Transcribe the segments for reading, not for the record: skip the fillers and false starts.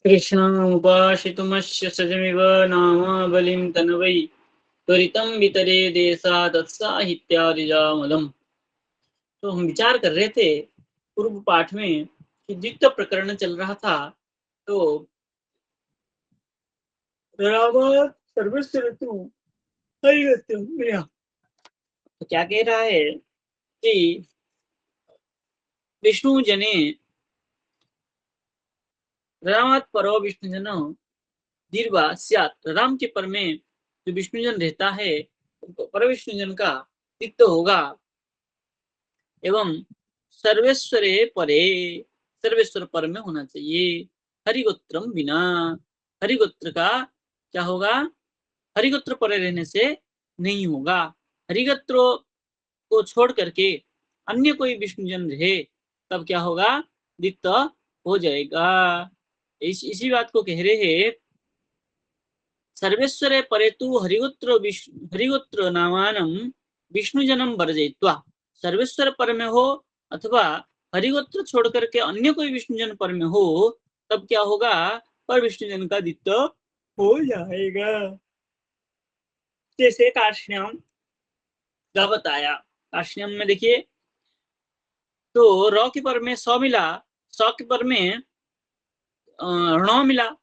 कृष्णामुपाश्रितुमस्य सजमिव नाम बलिं तनवै त्वरितं वितरे देशादत्साहित्यादिजामलम्। तो हम विचार कर रहे थे पूर्व पाठ में कि द्वितीय प्रकरण चल रहा था। तो रावण सर्वस्व ऋतु तो क्या कह रहा है कि विष्णु जने रामात परो विष्णु जन दीर्घा स्यात्। राम के पर में जो विष्णुजन रहता है पर विष्णुजन का तिक्त होगा। एवं सर्वेश्वरे परे, सर्वेश्वर पर में होना चाहिए। हरिगोत्रम बिना, हरिगोत्र का क्या होगा? हरिगोत्र परे रहने से नहीं होगा। हरिगोत्र को छोड़ करके अन्य कोई विष्णुजन रहे तब क्या होगा? दित्त हो जाएगा। इसी बात को कह रहे हैं। सर्वेश्वरे परे तु हरिगोत्र नामानं विष्णुजनम वर्जयित्वा। सर्वेश्वर पर में हो अथवा हरिगोत्र छोड़ करके अन्य कोई विष्णुजन पर में हो तब क्या होगा? पर विष्णुजन का दित्त हो जाएगा। जैसे कार्ष्ण्यम का बताया। कार्ष्ण्यम में देखिए तो र के पर में स मिला, स के पर में ण मिला।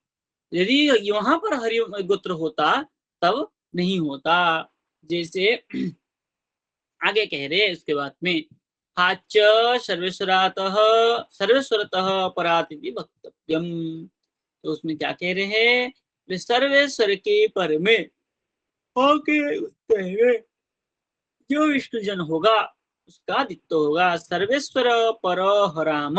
यदि वहां पर हरि गोत्र होता तब नहीं होता। जैसे आगे कह रहे उसके बाद में हाच सर्वेश्वरातः सर्वेश्वरतः परातिथि वक्तव्यम। तो उसमें क्या कह रहे हैं? सर्वेश्वर के पर में के उत्तर में जो विष्णुजन होगा उसका दित्य होगा। सर्वेश्वर पर हराम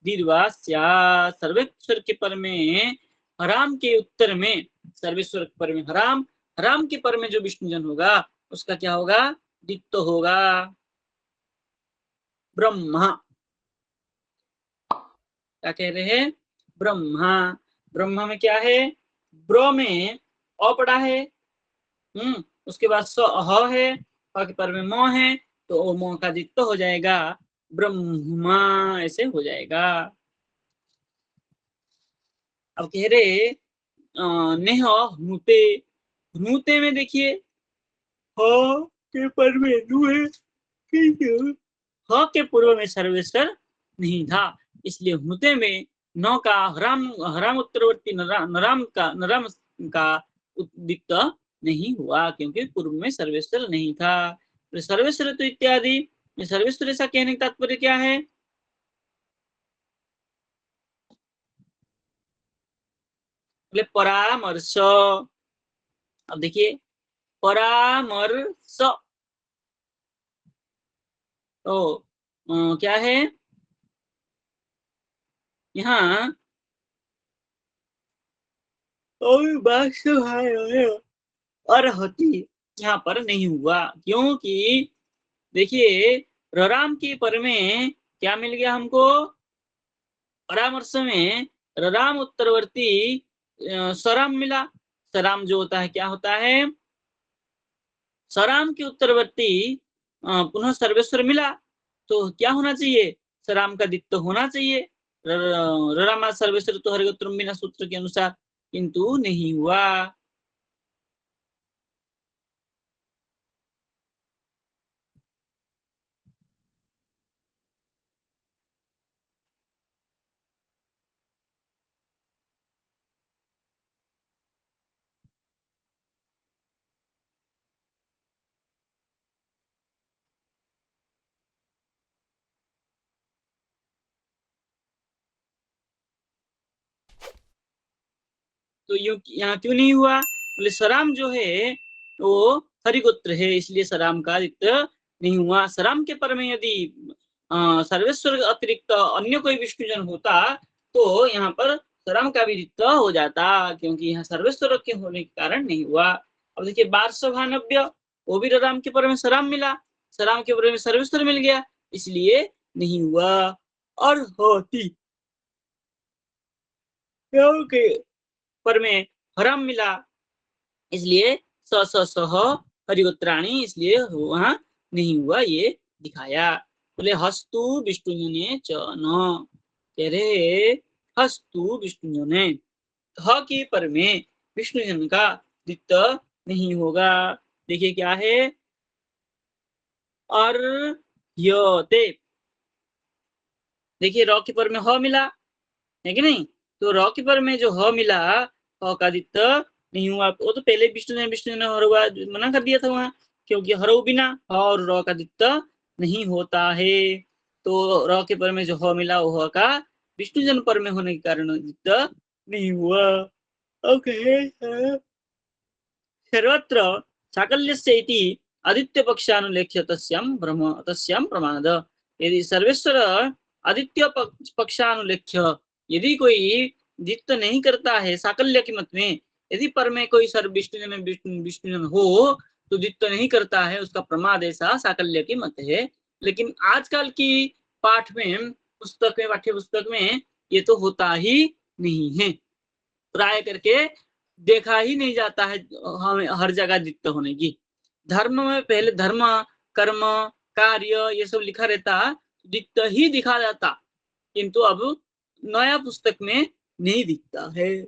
दीर्घा स्यात्। सर्वेश्वर के पर में हराम के उत्तर में, सर्वेश्वर के पर में हराम, हराम के पर में जो विष्णुजन होगा उसका क्या होगा? दित्य होगा। ब्रह्मा, क्या कह रहे हैं? ब्रह्मा। ब्रह्मा में क्या है? ब्र में अ पड़ा है। उसके बाद स ह है, ह के पर में म है, तो म का दित्य हो जाएगा ब्रह्मा, ऐसे हो जाएगा। अब कह रहे नेह हनुते। हनुते में देखिए ह के पर में नु है, ह के पूर्व में सर्वेश्वर नहीं था, इसलिए हनुते में न का हराम, हराम उत्तरवर्ती नराम का दित्य नहीं हुआ क्योंकि पूर्व में सर्वेश्वर नहीं था। तो सर्वेश्वर तो इत्यादि, सर्वेश्वर ऐसा कहने का तात्पर्य क्या है? बोले परामर्श। अब देखिए परामर्श तो क्या है यहाँ? अर्हति यहाँ पर नहीं हुआ क्योंकि देखिए रराम की पर में क्या मिल गया हमको? परामर्श में रराम उत्तरवर्ती सराम मिला। सराम जो होता है क्या होता है? सराम के उत्तरवर्ती पुनः सर्वेश्वर मिला तो क्या होना चाहिए? सराम का दित्य होना चाहिए। ररामा सर्वेश्वर तो हरिगोत्रम बिना सूत्र के अनुसार, किंतु नहीं हुआ। तो यहाँ क्यों नहीं हुआ? बोले सराम जो है वो हरिगोत्र है, इसलिए सराम का दित्य नहीं हुआ। सराम के पर में यदि सर्वेश्वर अतिरिक्त अन्य कोई विष्णुजन होता तो यहाँ पर सराम का भी दित्य हो जाता, क्योंकि यहाँ सर्वेश्वर के होने के कारण नहीं हुआ। अब देखिए बारसभानव्य, वो भी राम के पर में सराम मिला, सराम के पर में सर्वेश्वर मिल गया, इसलिए नहीं हुआ। और होती के पर में हराम मिला, इसलिए स स सह हरिगोत्राणी, इसलिए वहां नहीं हुआ, ये दिखाया। बोले हस्तु विष्णु ने च न, कह रहे हस्तु विष्णुजने, ह के पर में विष्णुजन का दित्त नहीं होगा। देखिए क्या है, अर्यते, देखिए र के पर में ह मिला है कि नहीं, तो र के पर में जो ह मिला, ह का दित्त नहीं हुआ। वो तो पहले विष्णु ने हरुआ मना कर दिया था वहां, क्योंकि हरऊ बिना ह और र का दित्त नहीं होता है। तो र के पर में जो ह मिला वो ह का विष्णु जन पर में होने के कारण दित्त नहीं हुआ। ओके, सर्वत्र साकल्यस्य इति आदित्य पक्षानुलेख्य तस्याम प्रमाद। यदि सर्वेश्वर आदित्य पक्षानुलेख्य, यदि कोई दित्त नहीं करता है साकल्य के मत में, यदि पर में कोई सर्व विष्णुजन हो तो दित्त नहीं करता है, उसका प्रमाद ऐसा साकल्य की मत है। लेकिन आजकल की पाठ में, पुस्तक में, पाठ्य पुस्तक में ये तो होता ही नहीं है, प्राय करके देखा ही नहीं जाता है हमें हर जगह दित्त होने की। धर्म में पहले धर्म, कर्म, कार्य ये सब लिखा रहता, दित्त ही दिखा जाता, किंतु अब नया पुस्तक में नहीं दिखता है।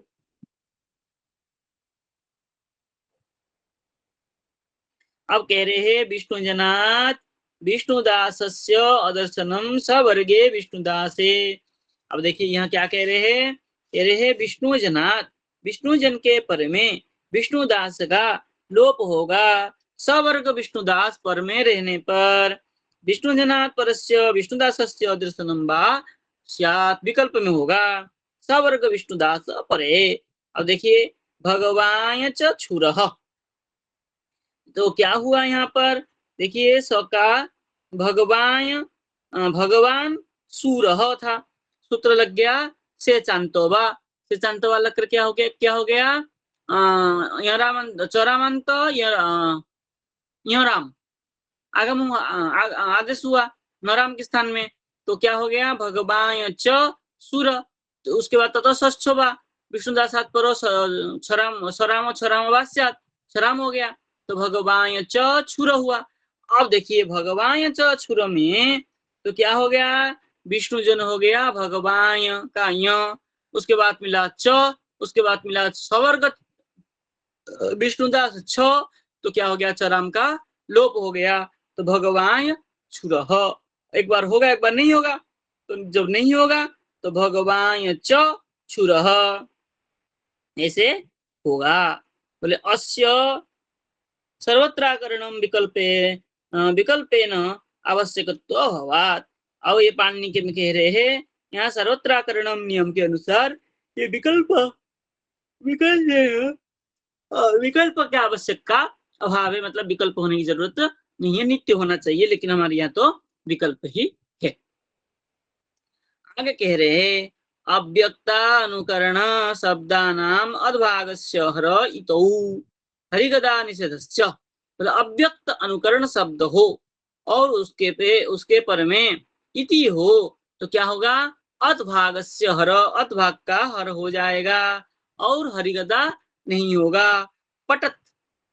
अब कह रहे हैं विष्णु जनात विष्णुदासस्य अदर्शनम सवर्गे विष्णुदासे। अब देखिए यहाँ क्या कह रहे हैं, कह रहे हैं विष्णु जनात, विष्णु जन के पर में विष्णुदास का लोप होगा। सवर्ग विष्णुदास पर में रहने पर, विष्णु जनात परस्य विष्णुदासस्य अदर्शनम वा स्यात् विकल्प में होगा सवर्ग विष्णुदास परे। अब देखिए भगवान च छुरः, तो क्या हुआ यहाँ पर, देखिए सका भगवान, भगवान सूरह था, सूत्र लग गया से चांतोबा, से चांतोबा लग कर क्या हो गया, क्या हो गया, चौरामंत राम आगम आदेश हुआ नराम के स्थान में, तो क्या हो गया भगवान च सुर, तो उसके बाद तथा षष्ठोबा विष्णुदासात परो छराम छराम छराम वास्यात, छराम हो गया, तो भगवान च छुर हुआ। अब देखिए भगवान च छुर में तो क्या हो गया, विष्णु जन हो गया भगवान का य, उसके बाद मिला च, उसके बाद मिला सवर्ग विष्णुदास छ, तो क्या हो गया चराम का लोप हो गया, तो भगवान छुरह, एक बार होगा एक बार नहीं होगा, तो जब नहीं होगा तो भगवान च छुरह ऐसे होगा। बोले अस्य सर्वत्राकरणम विकल्पे विकल्पेन आवश्यकत्व अभावात्। अब ये पाणिनि के में कह रहे हैं यहाँ सर्वत्राकरणम नियम के अनुसार ये विकल्प विकल्प विकल्प क्या आवश्यक का अभाव है, मतलब विकल्प होने की जरूरत नहीं है, नित्य होना चाहिए, लेकिन हमारे यहाँ तो विकल्प ही है। आगे कह रहे हैं अव्यक्तानुकरण शब्दानाम अद्भागस्य हर इतौ हरिगदा निषेधश्च, मतलब अव्यक्त अनुकरण शब्द हो और उसके पर में इति हो तो क्या होगा, अद्भागस्य हर, अद्भाग का हर हो जाएगा और हरिगदा नहीं होगा। पटत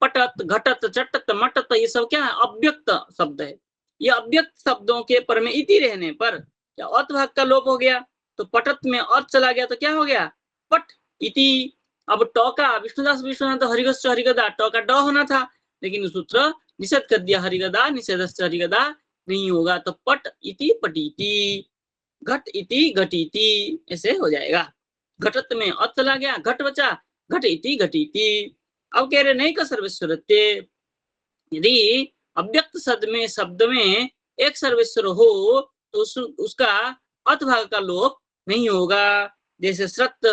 पटत घटत चटत मटत ये सब क्या है, अव्यक्त शब्द है। ये अव्यक्त शब्दों के पर में इति रहने पर क्या अत भाग का लोप हो गया, तो पटत में अत चला गया तो क्या हो गया पट इति। अब टॉका विष्णुदास विष्णुनाथ हरिगस हरिगदा, टॉका ड होना था, लेकिन सूत्र निषेध कर दिया, हरिगदा निषेधश्च हरिगदा नहीं होगा, तो पट इति पटीति, घट इति घटीति ऐसे हो जाएगा। घटत में अत चला गया, घट बचा, घट इति घटीति। अब कह रहे नहीं का सर्वेश्वरत्व, यदि अव्यक्त शब्द में एक सर्वेश्वर हो तो उसका अत भाग का लोप नहीं होगा। जैसे श्रत,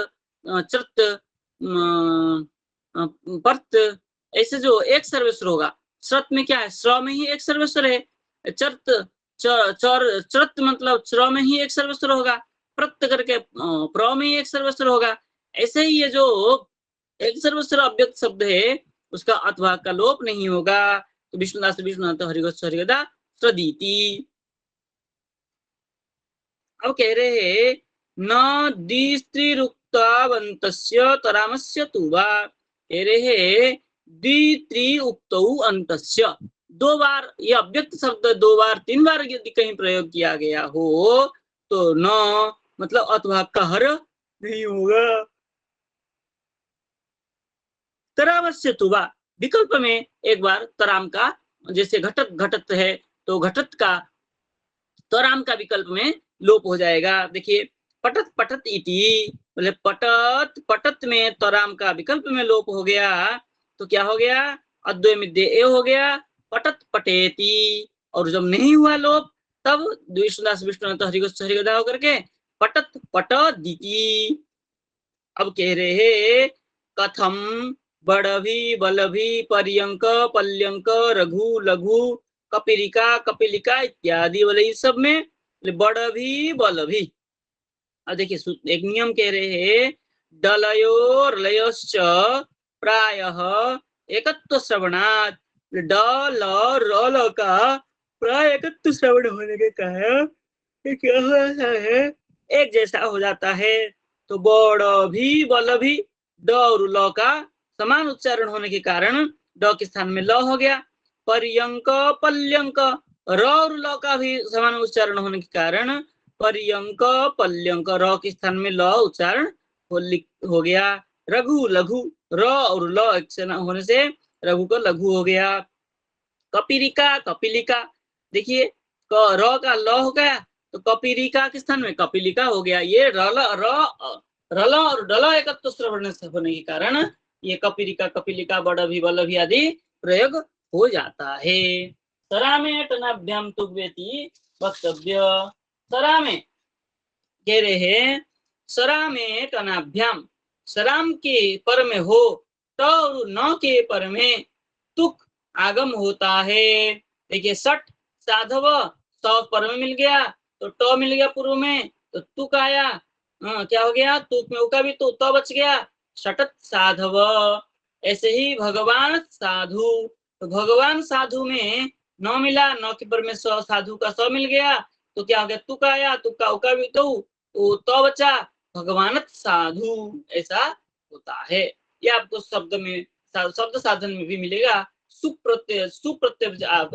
चृत, पर्त, ऐसे जो एक सर्वेश्वर होगा, श्रत में क्या है, स्र में ही एक सर्वेश्वर है, चर्त चरत मतलब श्र में ही एक सर्वेश्वर होगा, प्रत करके प्र में ही एक सर्वेश्वर होगा। ऐसे ही ये जो एक सर्वेश्वर अव्यक्त शब्द है उसका अथभाग का लोप नहीं होगा। तो विष्णुदास विष्णुनाथ हरिगस हरिगदा सदीति। अब कह रहे हैं न द्विस्त्रीरुक्तावन्तस्य तरामस्य तुवा, कह रहे हैं द्वित्री उक्तौ अंतस्य, दो बार ये अव्यक्त शब्द दो बार तीन बार यदि कहीं प्रयोग किया गया हो तो न मतलब अथभाग का हर नहीं होगा। तरावस्य तुवा विकल्प में एक बार तराम का, जैसे घटत घटत है तो घटत का तराम का विकल्प में लोप हो जाएगा। देखिए पटत पटत इति, बोले पटत पटत में तराम का विकल्प में लोप हो गया तो क्या हो गया, अद्वय मिद्य ए हो गया, पटत पटेति। और जब नहीं हुआ लोप तब द्विशुदास विष्णु हरिगदा होकर के पटत पट दीति। अब कह रहे हैं कथम बड़भी बलभी पर्यंक पल्यंक रघु लघु कपिलिका कपिलिका इत्यादि, बोले इस सब में बड़भी बलभी। अब देखिए एक नियम कह रहे हैं डलयोर लयोश्च प्रायः एकत्व श्रवणात्, डल रल का प्राय एकत्व श्रवण होने के कारण क्या होता है, एक जैसा हो जाता है। तो बड़ भी बल भी ड और ल का समान उच्चारण होने के कारण ड के स्थान में ल हो गया। पर्यंक पल्यंक र और ल का भी समान उच्चारण होने के कारण पर्यंक पल्यंक, र के स्थान में ल उच्चारण हो गया। रघु लघु र और ल एक होने से रघु का लघु हो गया। कपिलिका कपिलिका, देखिए र का ल हो गया तो कपिलिका के स्थान में कपिलिका हो गया। ये रल और डल एकत्व श्रवण होने के कारण ये कपिलिका कपिलिका बड़भी बलभी आदि प्रयोग हो जाता है। सरा में टनाभ्याम तुग्वेति वक्तव्य। सरा में कह रहे हैं सरा में टनाभ्याम, सराम के पर में हो तो और न के पर में तुक आगम होता है। देखिए सठ साधव सौ पर में मिल गया तो ट मिल गया पूर्व में तो तुक आया, क्या हो गया तुक में उका भी तो बच गया सटत साधव। ऐसे ही भगवान साधु, तो भगवान साधु में न मिला, न के पर में साधु का स मिल गया तो क्या हो गया तुक आया, तुक का उका भी तो बचा भगवान साधु, ऐसा होता है। ये आपको शब्द में शब्द साधन में भी मिलेगा। सुप्रत्यय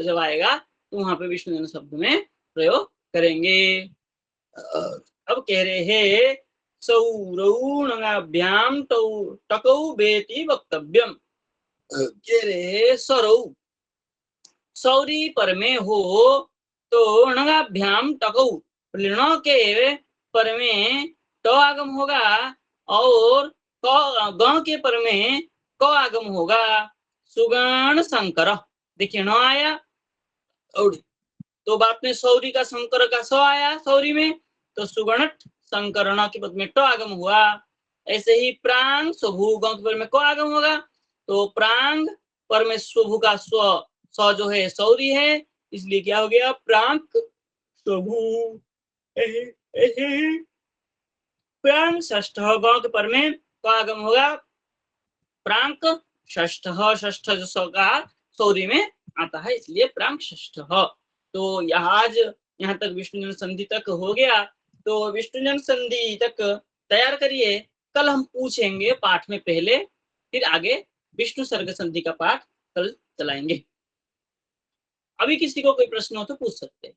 जब आएगा तो वहां पे विष्णु जन शब्द में प्रयोग करेंगे। अब कह रहे हैं सौरौणाभ्याम टकौ बेति वक्तव्यम। कह रहे सौरौ सौरी पर में हो तो णगाभ्याम टकौ, ण के पर में ट आगम होगा और ग के पर में क आगम होगा। सुगण शंकर, देखिए न आया और तो बात में सौरी का शंकर का स आया सौरी में तो सुगणट शंकर न के पद में ट आगम हुआ। ऐसे ही प्रांग स्वभु ग के पर में क आगम होगा तो प्रांग पर में स्वभु का स्व जो है सौरी है, इसलिए क्या हो गया प्रांक स्वभु। प्रांग षष्ठ ग के पर में क आगम होगा प्रांक षष्ठ, षष्ठ जो सौरी में आता है इसलिए प्रांक षष्ठ। तो यहाँ तक विष्णुजन संधि तक हो गया। तो विष्णुजन संधि तक तैयार करिए, कल हम पूछेंगे पाठ में पहले, फिर आगे विष्णु सर्ग संधि का पाठ कल चलाएंगे। अभी किसी को कोई प्रश्न हो तो पूछ सकते हैं।